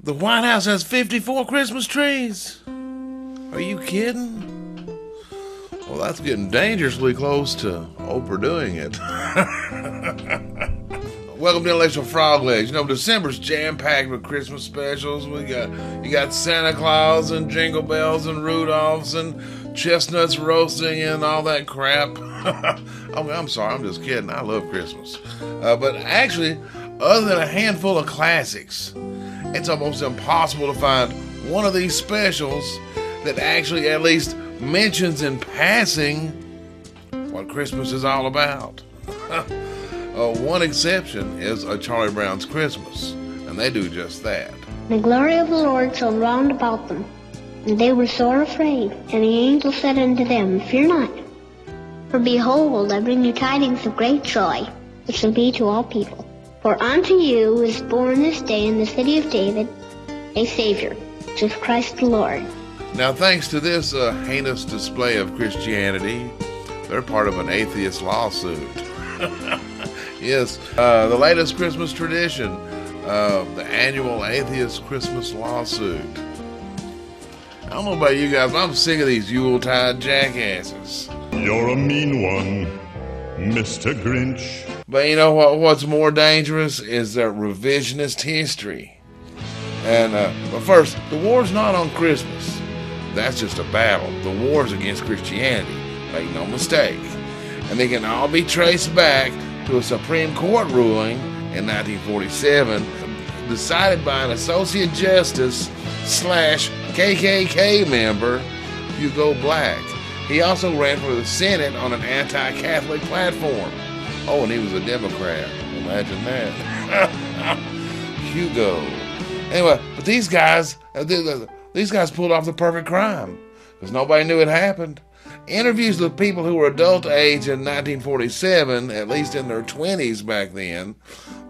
The White House has 54 Christmas trees. Are you kidding? Well, that's getting dangerously close to overdoing it. Welcome to Intellectual Frog Legs. You know, December's jam-packed with Christmas specials. You got Santa Claus and Jingle Bells and Rudolphs and chestnuts roasting and all that crap. Oh, I'm sorry, I'm just kidding. I love Christmas. But actually, other than a handful of classics, it's almost impossible to find one of these specials that actually at least mentions in passing what Christmas is all about. One exception is A Charlie Brown's Christmas, and they do just that. The glory of the Lord shall round about them, and they were sore afraid. And the angel said unto them, Fear not, for behold, I bring you tidings of great joy, which shall be to all people. For unto you is born this day in the city of David a Savior, which is Christ the Lord. Now, thanks to this heinous display of Christianity, they're part of an atheist lawsuit. Yes, the latest Christmas tradition, the annual atheist Christmas lawsuit. I don't know about you guys, but I'm sick of these Yuletide jackasses. You're a mean one, Mr. Grinch. But you know what's more dangerous is their revisionist history. And but first, the war's not on Christmas. That's just a battle. The war's against Christianity. Make no mistake. And they can all be traced back to a Supreme Court ruling in 1947 decided by an Associate Justice / KKK member, Hugo Black. He also ran for the Senate on an anti-Catholic platform. Oh, and he was a Democrat. Imagine that. Hugo. Anyway, but these guys pulled off the perfect crime because nobody knew it happened. Interviews with people who were adult age in 1947, at least in their 20s back then,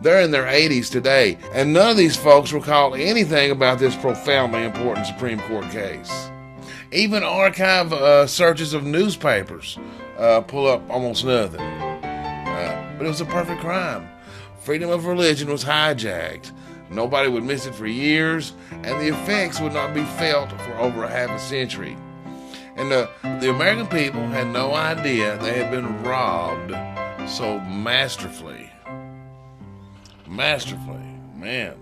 they're in their 80s today, and none of these folks recall anything about this profoundly important Supreme Court case. Even archive searches of newspapers pull up almost nothing. But it was a perfect crime. Freedom of religion was hijacked. Nobody would miss it for years, and the effects would not be felt for over a half a century. And the American people had no idea they had been robbed so masterfully. Masterfully, man.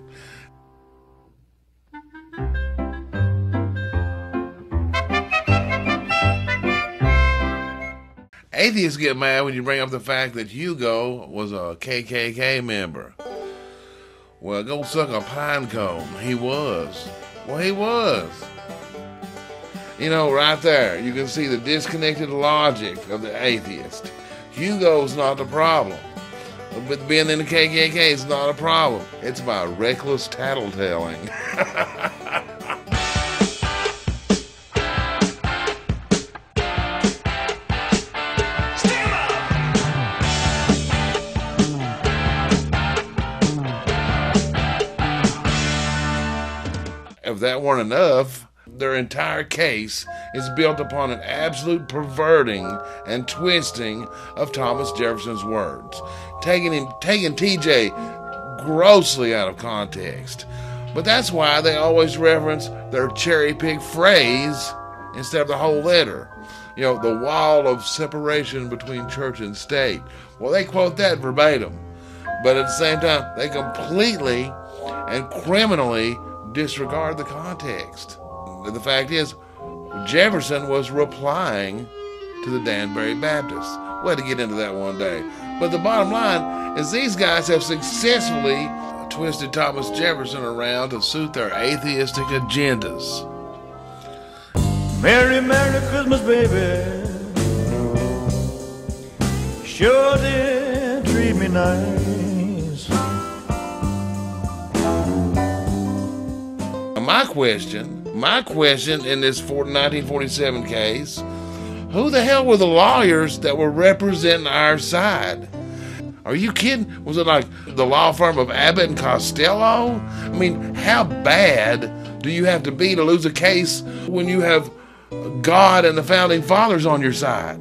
Atheists get mad when you bring up the fact that Hugo was a KKK member. Well, go suck a pine cone. He was. Well, he was. You know, right there, you can see the disconnected logic of the atheist. Hugo's not the problem. But being in the KKK is not a problem. It's my reckless tattletelling. If that weren't enough, their entire case is built upon an absolute perverting and twisting of Thomas Jefferson's words, taking TJ grossly out of context. But that's why they always reference their cherry-picked phrase instead of the whole letter. You know, the wall of separation between church and state. Well, they quote that verbatim, but at the same time, they completely and criminally disregard the context. The fact is, Jefferson was replying to the Danbury Baptists. We'll have to get into that one day. But the bottom line is these guys have successfully twisted Thomas Jefferson around to suit their atheistic agendas. Merry, Merry Christmas, baby. Sure did treat me nice. My question in this 1947 case, who the hell were the lawyers that were representing our side? Are you kidding? Was it like the law firm of Abbott and Costello? I mean, how bad do you have to be to lose a case when you have God and the Founding Fathers on your side?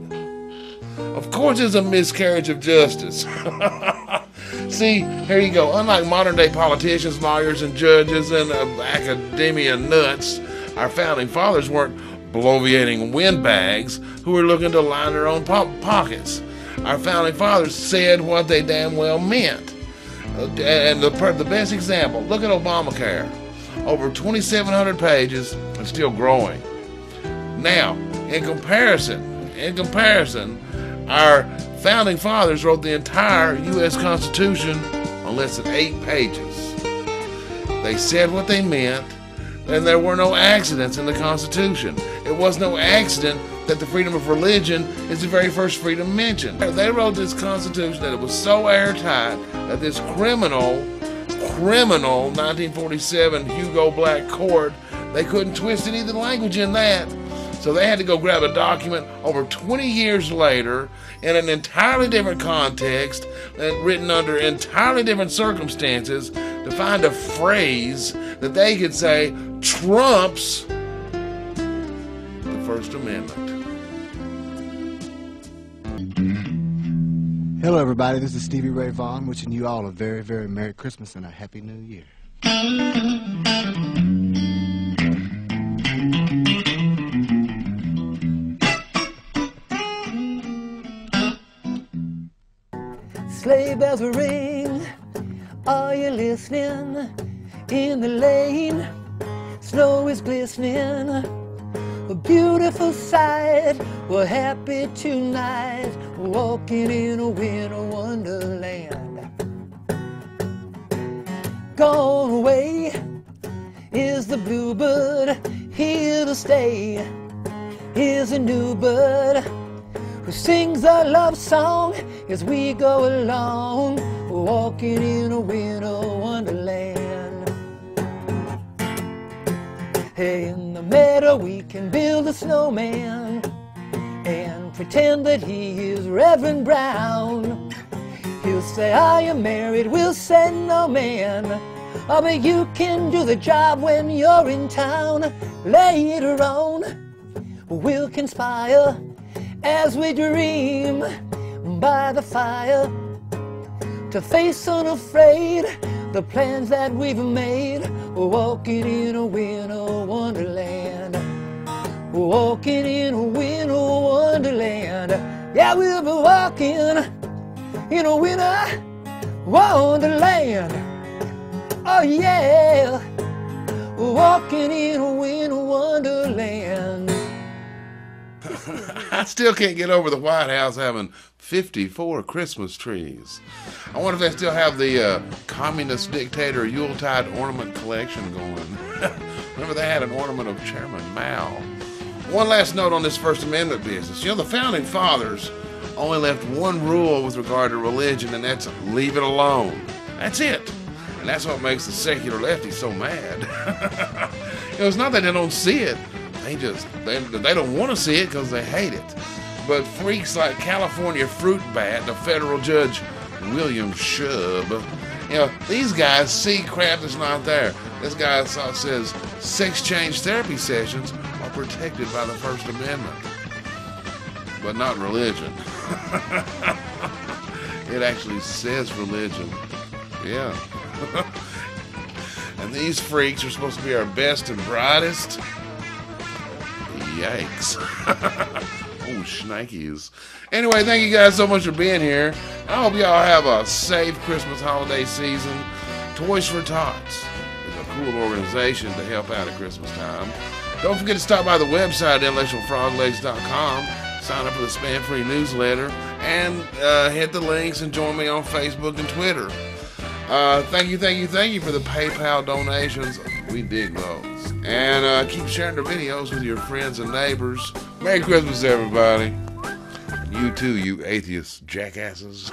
Of course it's a miscarriage of justice. See, here you go. Unlike modern day politicians, lawyers, and judges, and academia nuts, our founding fathers weren't bloviating windbags who were looking to line their own pockets. Our founding fathers said what they damn well meant. And the best example, look at Obamacare. Over 2,700 pages and still growing. Now, in comparison, our founding fathers wrote the entire U.S. Constitution on less than 8 pages. They said what they meant, and there were no accidents in the Constitution. It was no accident that the freedom of religion is the very first freedom mentioned. They wrote this Constitution that it was so airtight that this criminal 1947 Hugo Black court, they couldn't twist any of the language in that. So they had to go grab a document over 20 years later in an entirely different context and written under entirely different circumstances to find a phrase that they could say trumps the First Amendment. Hello, everybody. This is Stevie Ray Vaughan, wishing you all a very, very Merry Christmas and a Happy New Year. Sleigh bells will ring, are you listening? In the lane, snow is glistening, a beautiful sight. We're happy tonight, walking in a winter wonderland. Gone away is the bluebird, here to stay. Here's a new bird who sings a love song as we go along, walking in a winter wonderland. Hey, in the meadow we can build a snowman and pretend that he is Reverend Brown. He'll say, are you married? We'll say, no, man. Oh, but you can do the job when you're in town. Later on, we'll conspire as we dream by the fire to face unafraid the plans that we've made, walking in a winter wonderland, walking in a winter wonderland. Yeah, we'll be walking in a winter wonderland. Oh yeah, walking in a winter wonderland. I still can't get over the White House having 54 Christmas trees. I wonder if they still have the communist dictator Yuletide ornament collection going. Remember they had an ornament of Chairman Mao. One last note on this First Amendment business. You know, the Founding Fathers only left one rule with regard to religion, and that's leave it alone. That's it. And that's what makes the secular lefty so mad. You know, it's not that they don't see it. They don't want to see it because they hate it. But freaks like California Fruit Bat, the federal judge William Shub, you know, these guys see crap that's not there. This guy says sex change therapy sessions are protected by the First Amendment, but not religion. It actually says religion. Yeah. And these freaks are supposed to be our best and brightest. Yikes. Oh, shnikes. Anyway, thank you guys so much for being here. I hope y'all have a safe Christmas holiday season. Toys for Tots is a cool organization to help out at Christmas time. Don't forget to stop by the website, intellectualfroglegs.com. Sign up for the spam-free newsletter. And hit the links and join me on Facebook and Twitter. Thank you for the PayPal donations. We dig those. And keep sharing the videos with your friends and neighbors. Merry Christmas, everybody. You too, you atheist jackasses.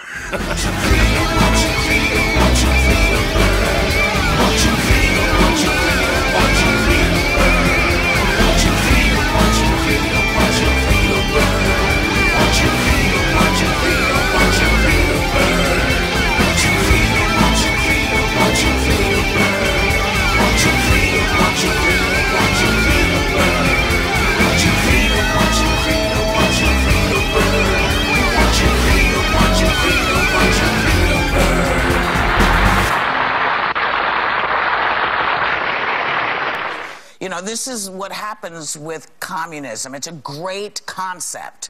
You know, this is what happens with communism. It's a great concept.